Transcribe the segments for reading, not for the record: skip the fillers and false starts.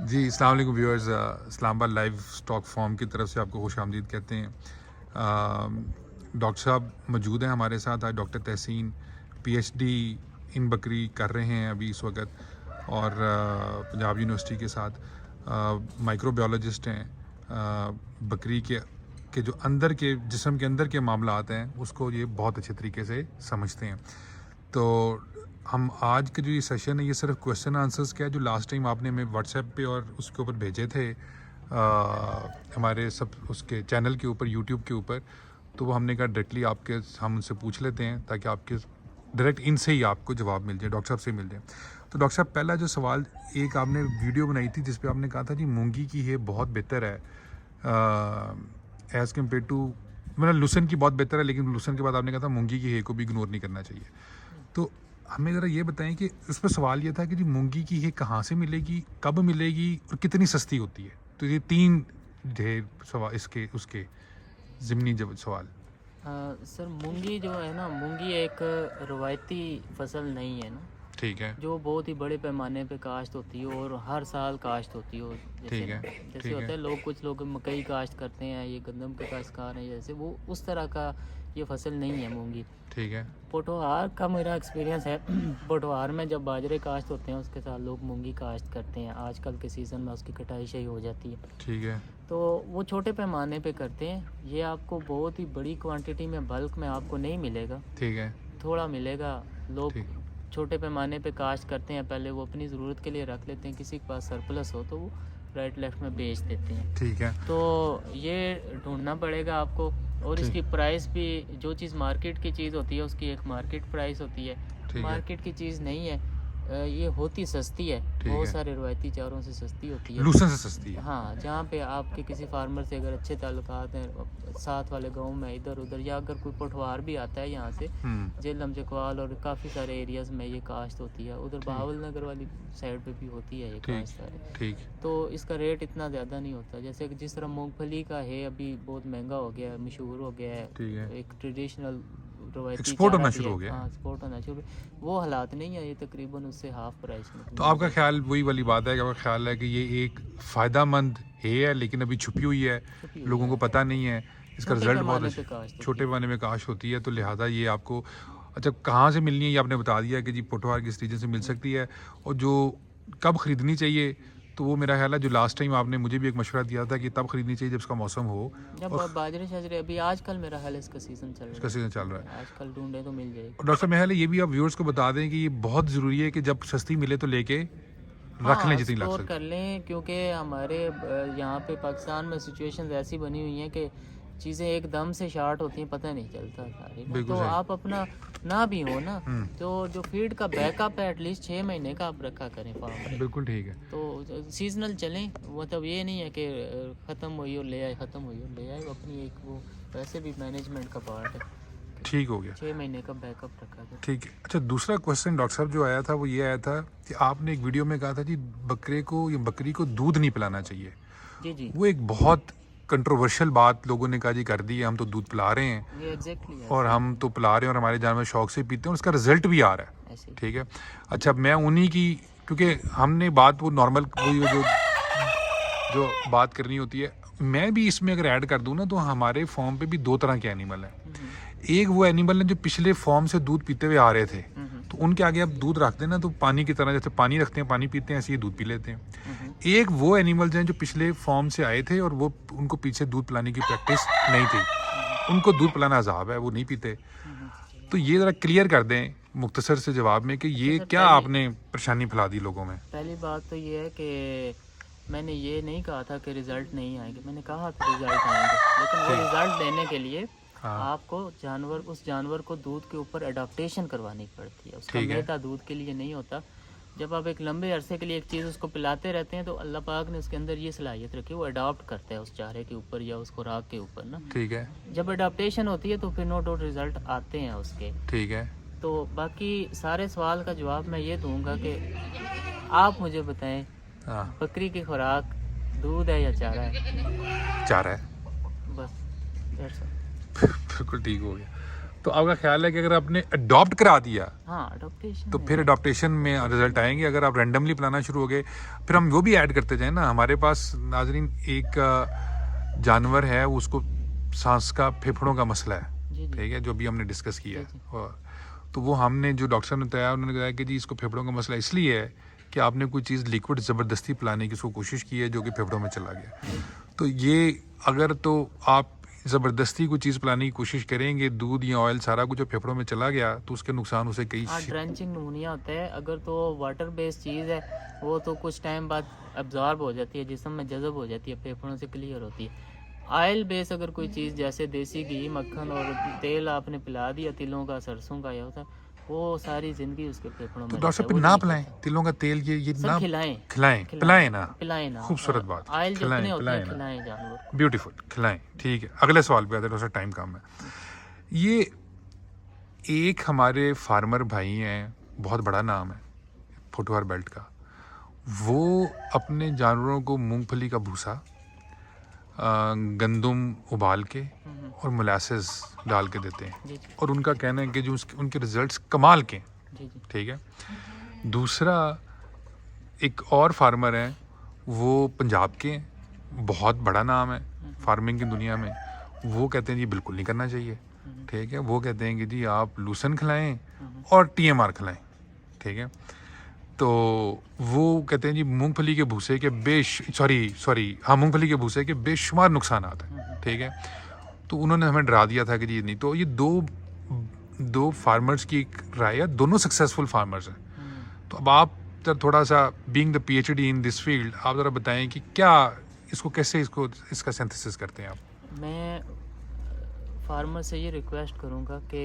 जी, अस्सलाम वालेकुम viewers. Islamabad live stock form की तरफ से आपको खुशामदीद कहते हैं। डॉक्टर साहब मौजूद हैं हमारे साथ आज। डॉक्टर तहसीन पीएचडी इन बकरी कर रहे हैं अभी इस वक्त, और पंजाब यूनिवर्सिटी के साथ माइक्रोबायोलॉजिस्ट हैं। बकरी के जो अंदर के जिस्म के अंदर के मामलात हैं उसको ये बहुत अच्छे तरीके से समझते हैं। तो हम आज का जो ये सेशन है ये सिर्फ क्वेश्चन आंसर्स का है, जो लास्ट टाइम आपने हमें व्हाट्सएप पे और उसके ऊपर भेजे थे हमारे सब उसके चैनल के ऊपर, यूट्यूब के ऊपर। तो वो हमने कहा डायरेक्टली हम उनसे पूछ लेते हैं ताकि आपके डायरेक्ट इनसे ही आपको जवाब मिल जाए, डॉक्टर साहब से मिल जाए। तो डॉक्टर साहब, पहला जो सवाल, एक आपने वीडियो बनाई थी जिस पे आपने कहा था जी मूंगी की है बहुत बेहतर है एज़ कम्पेयर टू, मतलब लुसन की बहुत बेहतर है, लेकिन लुसन के बाद आपने कहा था मूंगी की है को भी इग्नोर नहीं करना चाहिए। तो हमें ज़रा ये बताएं कि उस पर सवाल ये था कि जी मूंगी की है कहाँ से मिलेगी, कब मिलेगी और कितनी सस्ती होती है। तो ये तीन ढेर सवाल इसके उसके ज़िमनी जब सवाल। सर मूंगी जो है ना, मूंगी एक रवायती फसल नहीं है ना, ठीक है, जो बहुत ही बड़े पैमाने पे काश्त होती है और हर साल काश्त होती है। ठीक है, जैसे ठीक होता है, है लोग, कुछ लोग मकई काश्त करते हैं, ये गंदम के काश्तकार हैं, जैसे वो उस तरह का ये फसल नहीं है मूंगी। ठीक है, पोठोहार का मेरा एक्सपीरियंस है। पोठोहार में जब बाजरे काश्त होते हैं उसके साथ लोग मूंगी काश्त करते हैं। आजकल के सीज़न में उसकी कटाई सही हो जाती है, ठीक है, तो वो छोटे पैमाने पे करते हैं। ये आपको बहुत ही बड़ी क्वांटिटी में, बल्क में आपको नहीं मिलेगा, ठीक है, थोड़ा मिलेगा। लोग ठीक, छोटे पैमाने पे काश्त करते हैं, पहले वो अपनी ज़रूरत के लिए रख लेते हैं, किसी के पास सरप्लस हो तो वो राइट लेफ्ट में बेच देते हैं। ठीक है, तो ये ढूंढना पड़ेगा आपको। और ठीक, इसकी प्राइस भी, जो चीज़ मार्केट की चीज़ होती है उसकी एक मार्केट प्राइस होती है, ठीक है, मार्केट की चीज़ नहीं है। ये होती सस्ती है, ठीक बहुत है। सारे रवायती चारों से सस्ती होती है। लूसन से सस्ती है। हाँ, जहाँ पे आपके किसी फार्मर से अगर अच्छे ताल्लुकात हैं, साथ वाले गांव में इधर उधर, या अगर कोई पटवार भी आता है यहाँ से, जेलम जकवाल और काफ़ी सारे एरियाज़ में ये काश्त होती है। उधर बहावल नगर वाली साइड पे भी होती है ये ठीक, काश्त सारे। ठीक, तो इसका रेट इतना ज़्यादा नहीं होता। जैसे कि जिस तरह मूंगफली का है, अभी बहुत महंगा हो गया है, मशहूर हो गया है, ठीक है। एक ट्रेडिशनल रवायती एक्सपोर्ट चारा होना भी शुरू है। हो गया। हाँ, एक्सपोर्ट होना शुरू, वो हालात नहीं है, ये तकरीबन उससे हाफ प्राइस में तो मिल आपका जाएगा। ख्याल वही वाली बात है कि आपका ख्याल है कि ये एक फ़ायदेमंद है लेकिन अभी छुपी हुई है, छुपी हुई लोगों को है, पता नहीं है, इसका छोटे रिज़ल्ट बहुत पैमाने पे अच्छा, काश्त होती छोटे है। पैमाने में काश होती है, तो लिहाजा ये आपको अच्छा कहाँ से मिलनी है ये आपने बता दिया कि जी पोठवार किस रीजन से मिल सकती है, और जो कब ख़रीदनी चाहिए तो वो मेरा ख्याल है जो लास्ट टाइम आपने मुझे भी एक मशवरा दिया था कि तब ख़रीदनी चाहिए जब इसका मौसम हो। जब और बाजरे शाजरे, अभी आजकल मेरा हाल इसका सीज़न चल इसका रहा सीज़न चल रहा है। है, आजकल ढूंढे तो मिल जाएगी। और डॉक्टर साहब मेरा ख्याल है ये भी आप व्यूअर्स को बता दें कि ये बहुत ज़रूरी है कि जब सस्ती मिले तो लेके रख लें हाँ, जितनी लग स्टोर सकती। कर लें, क्योंकि हमारे यहाँ पे पाकिस्तान में सिचुएशंस ऐसी बनी हुई हैं कि चीज़ें एकदम से शार्ट होती हैं, पता नहीं चलता सारी ना। बिल्कुल तो सही। आप अपना ना भी हो ना, तो जो फीड का बैकअप है एटलीस्ट 6 महीने का आप रखा करें फार्म पे। बिल्कुल ठीक है। तो सीजनल चलें, मतलब ये नहीं है कि ख़त्म हुई और ले आए, ख़त्म हुई और ले आए। अपनी एक वो वैसे भी मैनेजमेंट का पार्ट है, ठीक हो गया। 6 महीने का बैकअप रखा करें। ठीक है। अच्छा, दूसरा क्वेश्चन डॉक्टर साहब जो आया था वो ये आया था कि आपने एक वीडियो में कहा था जी बकरे को या बकरी को दूध नहीं पिलाना चाहिए। जी जी, वो एक बहुत कंट्रोवर्शियल बात लोगों ने कहा जी कर दी है, हम तो दूध पिला रहे हैं ये एग्जैक्टली और ऐसे हम तो पिला रहे हैं और हमारे जानवर शौक से पीते हैं और उसका रिजल्ट भी आ रहा है। ऐसे। ठीक है। अच्छा, मैं उन्हीं की, क्योंकि हमने बात वो नॉर्मल वही जो बात करनी होती है, मैं भी इसमें अगर ऐड कर दूं ना तो हमारे फॉर्म पे भी दो तरह के एनिमल हैं। एक वो एनिमल हैं जो पिछले फॉर्म से दूध पीते हुए आ रहे थे, तो उनके आगे आप दूध रखते हैं ना तो पानी की तरह, जैसे पानी रखते हैं पानी पीते हैं, ऐसे ही दूध पी लेते हैं। एक वो एनिमल्स हैं जो पिछले फॉर्म से आए थे और वो उनको पीछे दूध पिलाने की प्रैक्टिस नहीं थी, उनको दूध पिलाना अजाब है, वो नहीं पीते। तो ये ज़रा क्लियर कर दें मुख्तसर से जवाब में कि ये सर, क्या आपने परेशानी फैला दी लोगों में। पहली बात तो ये है कि मैंने ये नहीं कहा था कि रिज़ल्ट नहीं आएंगे, मैंने कहा था रिज़ल्ट आएंगे, लेकिन वो रिज़ल्ट देने के लिए हाँ, आपको उस जानवर को दूध के ऊपर अडॉप्टेशन करवानी पड़ती है। उसका ठीक है। मैदा दूध के लिए नहीं होता। जब आप एक लंबे अरसे के लिए एक चीज़ उसको पिलाते रहते हैं तो अल्लाह पाक ने उसके अंदर ये सलाहियत रखी है, वो अडॉप्ट करता है उस चारे के ऊपर या उस खुराक के ऊपर ना। ठीक है। जब अडॉप्टेशन होती है तो फिर नो डाउट रिज़ल्ट आते हैं उसके। ठीक है। तो बाकी सारे सवाल का जवाब मैं ये दूंगा कि आप मुझे बताएं, हाँ, बकरी की खुराक दूध है या चारा है? चार है। बस that's all। बिल्कुल ठीक हो गया। तो आपका ख्याल है कि अगर आपने अडॉप्ट करा दिया हाँ अडॉप्टेशन तो फिर अडॉप्टेशन में रिजल्ट आएंगे? अगर आप रैंडमली प्लाना शुरू हो गए, फिर हम वो भी ऐड करते जाएं ना। हमारे पास नाजरीन एक जानवर है, उसको सांस का, फेफड़ों का मसला है, जी जी ठीक है, जो भी हमने डिस्कस किया जी जी है। तो वो हमने जो डॉक्टर ने बताया, उन्होंने बताया कि जी इसको फेफड़ों का मसला इसलिए है कि आपने कोई चीज़ लिक्विड ज़बरदस्ती पिलाने की उसको कोशिश की है जो कि फेफड़ों में चला गया। तो ये अगर तो आप ज़बरदस्ती कोई चीज़ पिलाने की कोशिश करेंगे, दूध या ऑयल सारा कुछ जो फेफड़ों में चला गया, तो उसके नुकसान उसे कई हाँ ड्रेंचिंग नमूनिया होता है। अगर तो वाटर बेस्ड चीज़ है वो तो कुछ टाइम बाद अब्जॉर्ब हो जाती है, जिस्म में जज़ब हो जाती है, फेफड़ों से क्लियर होती है। ऑयल बेस अगर कोई चीज़ जैसे देसी घी, मक्खन और तेल आपने पिला दिया, तिलों का, सरसों का, या होता वो सारी ज़िंदगी उसके फेफड़ों तो में डॉक्टर रहता है, साहब वो फिर ना नहीं पिलाएं निकलता। तिलों का तेल, ये सर ना खिलाएं, खिलाएं, पिलाएं ना। पिलाएं ना। खूबसूरत बात, ऑयल खिलाएं, जितने होते हैं पिलाएं ना, खिलाएं जानवर को। ब्यूटीफुल, खिलाएं। ठीक है, अगले सवाल पे आते हैं, डॉक्टर टाइम कम है। ये एक हमारे फार्मर भाई हैं, बहुत बड़ा नाम है फुटवार बेल्ट का, वो अपने जानवरों को मूंगफली का भूसा, गंदम उबाल के और मोलासेस डाल के देते हैं, जी जी और उनका कहना है कि जो उनके रिजल्ट्स कमाल के हैं, जी जी ठीक है। दूसरा एक और फार्मर हैं, वो पंजाब के हैं, बहुत बड़ा नाम है फार्मिंग की दुनिया में। वो कहते हैं जी बिल्कुल नहीं करना चाहिए, ठीक है। वो कहते हैं कि जी आप लूसन खिलाएं और टीएमआर खिलाएं, ठीक है। तो वो कहते हैं जी मूंगफली के भूसे के मूंगफली के भूसे के बेशुमार नुकसान हैं, ठीक है। तो उन्होंने हमें डरा दिया था कि जी नहीं। तो ये दो फार्मर्स की एक राय है, दोनों सक्सेसफुल फार्मर्स हैं। तो अब आप जरा थोड़ा सा being the PhD in this field, आप ज़रा बताएं कि क्या इसका सिंथेसिस करते हैं आप? मैं फार्मर से ये रिक्वेस्ट करूँगा कि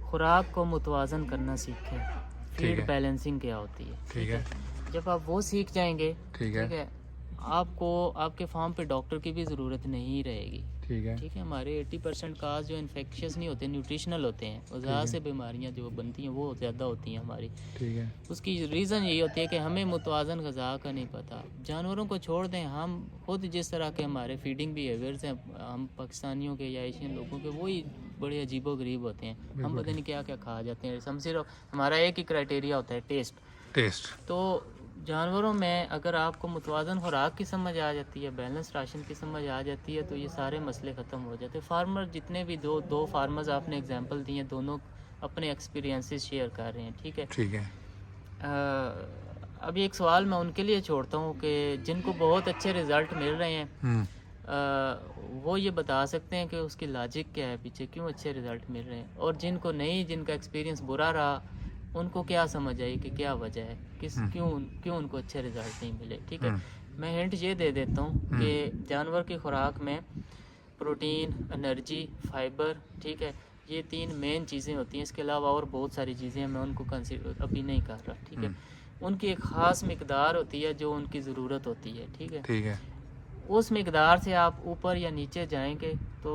खुराक को मुतवाज़न करना सीखें। फीड है। बैलेंसिंग क्या होती है, ठीक है, जब आप वो सीख जाएंगे, ठीक है, ठीक है, आपको आपके फार्म पे डॉक्टर की भी ज़रूरत नहीं रहेगी। ठीक है, ठीक है, हमारे 80% काज जो इन्फेक्शियस नहीं होते, न्यूट्रिशनल होते हैं, और ज़्यादा से बीमारियां जो बनती हैं वो ज़्यादा होती हैं हमारी। ठीक है, उसकी रीज़न यही होती है कि हमें मुतवाज़न ग़िज़ा का नहीं पता। जानवरों को छोड़ दें, हम खुद जिस तरह के हमारे फीडिंग बिहेवियर्स हैं, हम पाकिस्तानियों के या एशियन लोगों के, वही बड़े अजीबो गरीब होते हैं। हम पता नहीं क्या क्या खा जाते हैं। हम सिर्फ, हमारा एक ही क्राइटेरिया होता है टेस्ट। तो जानवरों में अगर आपको मुतवाज़न खुराक की समझ आ जाती है, बैलेंस राशन की समझ आ जाती है, तो ये सारे मसले ख़त्म हो जाते हैं। फार्मर जितने भी दो फार्मर्स आपने एग्जांपल दिए, दोनों अपने एक्सपीरियंसेस शेयर कर रहे हैं, ठीक है। ठीक है, अभी एक सवाल मैं उनके लिए छोड़ता हूँ कि जिनको बहुत अच्छे रिज़ल्ट मिल रहे हैं, वो ये बता सकते हैं कि उसकी लॉजिक क्या है पीछे, क्यों अच्छे रिज़ल्ट मिल रहे हैं। और जिनको नहीं, जिनका एक्सपीरियंस बुरा रहा, उनको क्या समझ आई कि क्या वजह है, क्यों उनको अच्छे रिज़ल्ट नहीं मिले, ठीक है। मैं हिंट ये दे देता हूँ कि जानवर की खुराक में प्रोटीन, एनर्जी, फाइबर, ठीक है, ये 3 मेन चीज़ें होती हैं। इसके अलावा और बहुत सारी चीज़ें हैं, मैं उनको कंसिडर अभी नहीं कर रहा, ठीक है। उनकी एक ख़ास मिकदार होती है जो उनकी ज़रूरत होती है, ठीक है। ठीक है, उस मिकदार से आप ऊपर या नीचे जाएंगे तो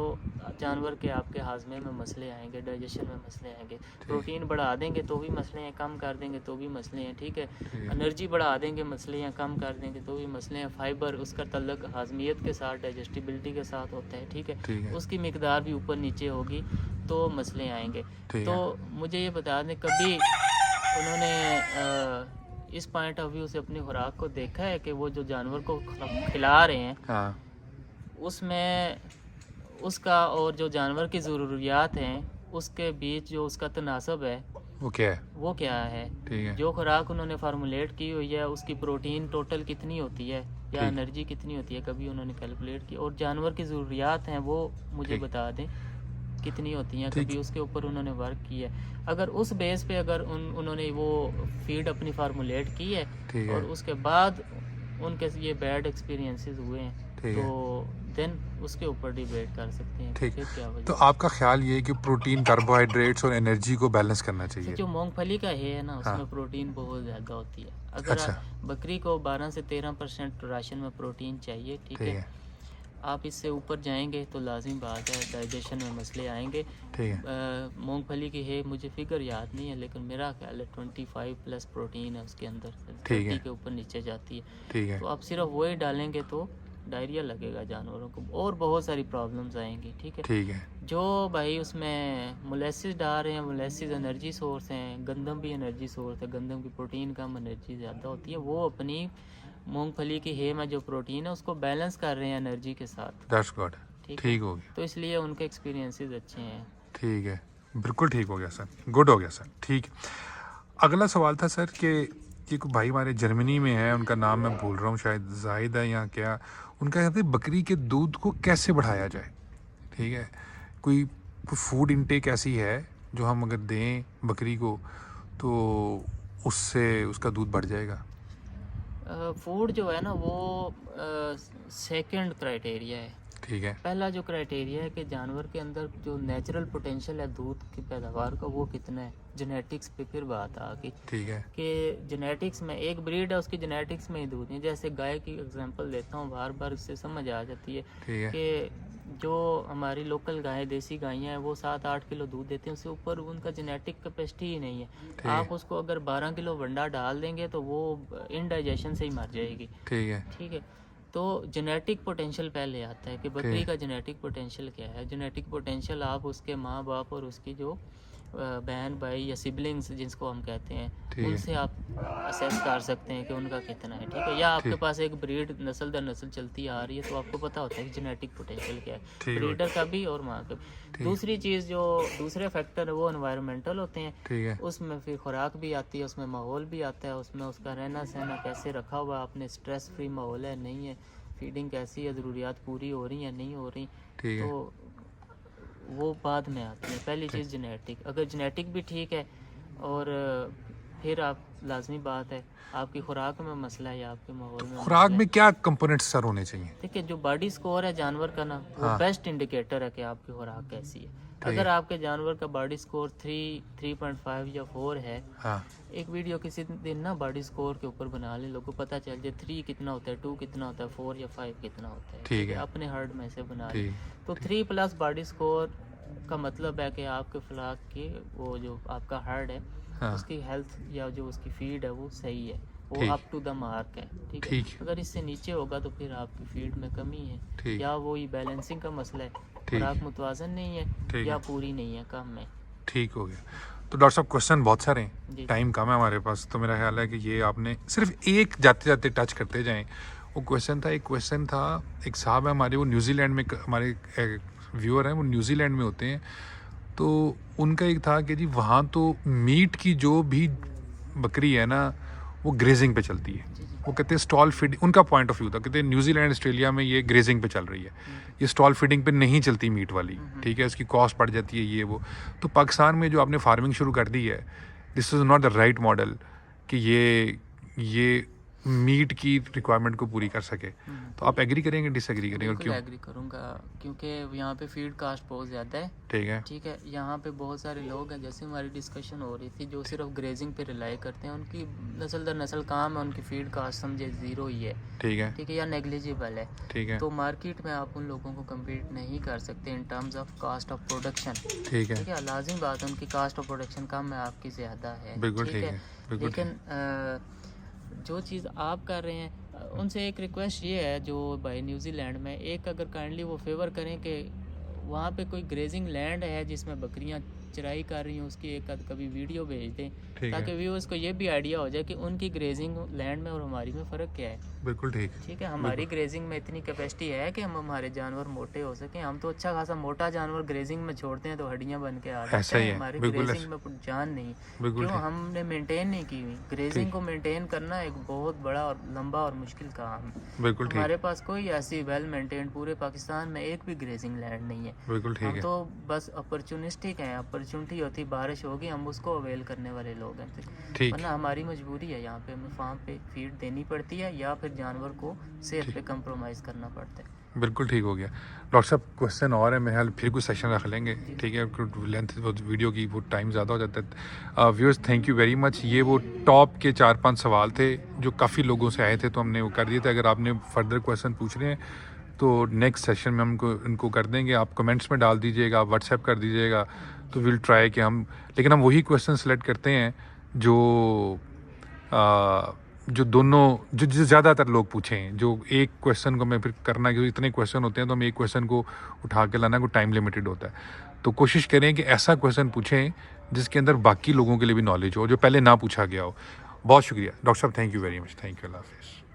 जानवर के आपके हाजमे में मसले आएंगे, डाइजेशन में मसले आएंगे। प्रोटीन बढ़ा देंगे तो भी मसले हैं, कम कर देंगे तो भी मसले हैं, ठीक है। एनर्जी बढ़ा देंगे मसले हैं, कम कर देंगे तो भी मसले हैं। फाइबर, उसका तल्लक हाजमियत के साथ, डाइजेस्टिबिलिटी के साथ होता है, ठीक है। उसकी मिकदार भी ऊपर नीचे होगी तो मसले आएंगे। तो मुझे ये बता दें, कभी उन्होंने इस पॉइंट ऑफ व्यू से अपनी खुराक को देखा है कि वो जो जानवर को खिला रहे हैं, हाँ, उसमें उसका और जो जानवर की ज़रूरियात हैं उसके बीच जो उसका तनासब है वो क्या है? ठीक है, जो खुराक उन्होंने फार्मूलेट की हुई है, उसकी प्रोटीन टोटल कितनी होती है या एनर्जी कितनी होती है, कभी उन्होंने कैलकुलेट की। और जानवर की ज़रूरियात हैं वो मुझे बता दें कितनी होती हैं, कभी उसके ऊपर उन्होंने वर्क किया है। अगर उस बेस पे अगर उन्होंने वो फीड अपनी फार्मूलेट की है और उसके बाद उनके ये बैड एक्सपीरियंसेस हुए हैं, तो देन उसके ऊपर डिबेट कर सकते हैं। ठीक, क्या वजह। तो आपका ख्याल ये है कि प्रोटीन, कार्बोहाइड्रेट्स और एनर्जी को बैलेंस करना चाहिए। जो मूंगफली का है ना, उसमें प्रोटीन बहुत ज़्यादा होती है। अगर बकरी को 12 से 13% राशन में प्रोटीन चाहिए, ठीक है। आप इससे ऊपर जाएंगे तो लाजिम बात है डाइजेशन में मसले आएंगे। मूंगफली की है, मुझे फिगर याद नहीं है, लेकिन मेरा ख्याल है 25+ प्रोटीन है उसके अंदर, 30 के ऊपर नीचे जाती है। तो आप सिर्फ वही डालेंगे तो डायरिया लगेगा जानवरों को, और बहुत सारी प्रॉब्लम्स आएंगी। ठीक है, ठीक है। जो भाई उसमें मोलेसिस डाल रहे हैं, मोलेसिस एनर्जी सोर्स हैं, गंदम भी एनर्जी सोर्स है, गंदम की प्रोटीन कम, एनर्जी ज़्यादा होती है, वो अपनी मूंगफली की हे में जो प्रोटीन है उसको बैलेंस कर रहे हैं एनर्जी के साथ। That's good. ठीक हो गया। तो इसलिए उनके एक्सपीरियंसेस अच्छे हैं। ठीक है, बिल्कुल ठीक हो गया सर, गुड हो गया सर। ठीक। अगला सवाल था सर कि एक भाई हमारे जर्मनी में है, उनका नाम मैं भूल रहा हूँ, शायद जाहिद है या क्या। उनका कहते हैं बकरी के दूध को कैसे बढ़ाया जाए। ठीक है, कोई फूड इनटेक ऐसी है जो हम अगर दें बकरी को तो उससे उसका दूध बढ़ जाएगा। फूड जो है ना वो सेकंड क्राइटेरिया है। ठीक है। पहला जो क्राइटेरिया है कि जानवर के अंदर जो नेचुरल पोटेंशियल है दूध की पैदावार का वो कितना है, जेनेटिक्स पे फिर बात आ गई। ठीक है। कि जेनेटिक्स में एक ब्रीड है, उसकी जेनेटिक्स में ही दूध नहीं। जैसे गाय की एग्जांपल देता हूँ, बार बार इससे समझ आ जाती है ठीक है। कि जो हमारी लोकल गाय, देसी गायें हैं, वो 7-8 किलो दूध देते हैं, उससे ऊपर उनका जेनेटिक कैपेसिटी ही नहीं है। आप उसको अगर 12 किलो वंडा डाल देंगे तो वो इनडाइजेशन से ही मर जाएगी। ठीक है। ठीक है, तो जेनेटिक पोटेंशियल पहले आता है कि बकरी का जेनेटिक पोटेंशियल क्या है। जेनेटिक पोटेंशियल आप उसके माँ बाप और उसकी जो बहन भाई या सिबलिंग्स जिसको हम कहते हैं, उनसे आप असेस कर सकते हैं कि उनका कितना है। ठीक है, या आपके पास एक ब्रीड नस्ल दर नस्ल चलती आ रही है तो आपको पता होता है कि जेनेटिक पोटेंशियल क्या है, ब्रीडर का भी और माँ का भी। दूसरी चीज़ जो दूसरे फैक्टर है वो एनवायरमेंटल होते हैं। ठीक है। उसमें फिर खुराक भी आती है, उसमें माहौल भी आता है, उसमें उसका रहना सहना कैसे रखा हुआ आपने, स्ट्रेस फ्री माहौल है नहीं है, फीडिंग कैसी है, ज़रूरियात पूरी हो रही है नहीं हो रही। तो वो बाद में आती है। पहली चीज़ जेनेटिक, अगर जेनेटिक भी ठीक है और फिर आप लाजमी बात है आपकी खुराक में मसला है या आपके माहौल में। खुराक में क्या कंपोनेंट्स सर होने चाहिए? देखिए, जो बॉडी स्कोर है जानवर का ना, वो बेस्ट इंडिकेटर है कि आपकी खुराक कैसी है। अगर आपके जानवर का बॉडी स्कोर 3, 3.5 या 4 है, एक वीडियो किसी दिन ना बॉडी स्कोर के ऊपर बना ले, लोगों को पता चल जाए 3 कितना होता है, 2 कितना होता है, 4 या 5 कितना होता है। ठीक है, अपने हर्ड में से बना ले। तो 3+ बॉडी स्कोर का मतलब है कि आपके फ्लाक की वो जो आपका हर्ड है, उसकी हेल्थ या जो उसकी फीड है वो सही है, वो अप टू द मार्क है। ठीक है, अगर इससे नीचे होगा तो फिर आपकी फीड में कमी है, या वो ही बैलेंसिंग का मसला है, खुराक मुतवाजन नहीं है या पूरी नहीं है, कम है। ठीक हो गया। तो डॉक्टर साहब क्वेश्चन बहुत सारे हैं, टाइम कम है हमारे पास, तो मेरा ख्याल है कि ये आपने सिर्फ एक जाते जाते टच करते जाएं। वो क्वेश्चन था एक साहब है हमारे, वो न्यूजीलैंड में, हमारे व्यूअर हैं वो न्यूजीलैंड में होते हैं, तो उनका एक था कि जी वहाँ तो मीट की जो भी बकरी है ना वो ग्रेजिंग पे चलती है। वो कहते हैं स्टॉल फीडिंग, उनका पॉइंट ऑफ व्यू था, कहते हैं न्यूजीलैंड ऑस्ट्रेलिया में ये ग्रेजिंग पे चल रही है, ये स्टॉल फीडिंग पे नहीं चलती मीट वाली। ठीक है, उसकी कॉस्ट बढ़ जाती है ये वो। तो पाकिस्तान में जो आपने फार्मिंग शुरू कर दी है, this is not the right model कि ये मीट की रिक्वायरमेंट को पूरी कर सके। तो आप एग्री करेंगे, डिसएग्री करेंगे, और क्यों? एग्री करूंगा, क्योंकि यहाँ पे फीड कास्ट बहुत ज़्यादा है। ठीक है, यहाँ पे बहुत सारे लोग हैं, जैसे हमारी डिस्कशन हो रही थी, जो सिर्फ ग्रेजिंग पे रिलाई करते हैं, उनकी नस्ल दर नस्ल काम है, उनकी फीड कास्ट समझे 0 ही है। ठीक है, या नेग्लिजिबल है। ठीक है, तो मार्केट में आप उन लोगों को कम्पीट नहीं कर सकते in terms of cost of production. ठीक है, लाजिम बात है उनकी कास्ट ऑफ प्रोडक्शन कम है, आपकी ज़्यादा है। ठीक है, लेकिन जो चीज़ आप कर रहे हैं, उनसे एक रिक्वेस्ट ये है जो भाई न्यूजीलैंड में, एक अगर काइंडली वो फेवर करें कि वहाँ पे कोई ग्रेजिंग लैंड है जिसमें बकरियाँ चराई कर रही हैं, उसकी एक कभी वीडियो भेज दें, ताकि व्यूअर्स को ये भी आइडिया हो जाए कि उनकी ग्रेजिंग लैंड में और हमारी में फ़र्क क्या है। बिल्कुल ठीक है, हमारी ग्रेजिंग में इतनी कैपेसिटी है कि हम हमारे जानवर मोटे हो सकें। हम तो अच्छा खासा मोटा जानवर ग्रेजिंग में छोड़ते हैं तो हड्डियाँ बन के आ जाते हैं, हमारी ग्रेजिंग में जान नहीं, क्यों हमने मेंटेन नहीं की हुई। ग्रेजिंग को मेंटेन करना एक बहुत बड़ा और लंबा और मुश्किल काम है। हमारे पास कोई ऐसी वेल मेंटेन पूरे पाकिस्तान में एक भी ग्रेजिंग लैंड नहीं है। हम तो बस अपॉर्चुनिस्टिक हैं, अपॉर्चुनिटी होती, बारिश होगी हम उसको अवेल करने वाले लोग हैं, वरना हमारी मजबूरी है, यहाँ पे हमें फार्म पे फीड देनी पड़ती है या फिर जानवर को सेहत पे कंप्रोमाइज़ करना पड़ता है। बिल्कुल ठीक हो गया। डॉक्टर साहब क्वेश्चन और है, मैं फिर कुछ सेशन रख लेंगे। ठीक है, लेंथ वीडियो की वो टाइम ज़्यादा हो जाता है। Viewers thank you very much. ये वो टॉप के 4-5 सवाल थे जो काफ़ी लोगों से आए थे, तो हमने वो कर दिए थे। अगर आपने फर्दर क्वेश्चन पूछ रहे हैं तो नेक्स्ट सेशन में हम इनको कर देंगे। आप कमेंट्स में डाल दीजिएगा, आप व्हाट्सएप कर दीजिएगा, तो विल ट्राई कि हम, लेकिन हम वही क्वेश्चन सेलेक्ट करते हैं जो जो दोनों जो ज़्यादातर लोग पूछें, जो एक क्वेश्चन को मैं फिर करना, क्योंकि इतने क्वेश्चन होते हैं तो हम एक क्वेश्चन को उठा के लाना को टाइम लिमिटेड होता है, तो कोशिश करें कि ऐसा क्वेश्चन पूछें जिसके अंदर बाकी लोगों के लिए भी नॉलेज हो, जो पहले ना पूछा गया हो। बहुत शुक्रिया डॉक्टर साहब, thank you very much, thank you, अल्लाह हाफिज़।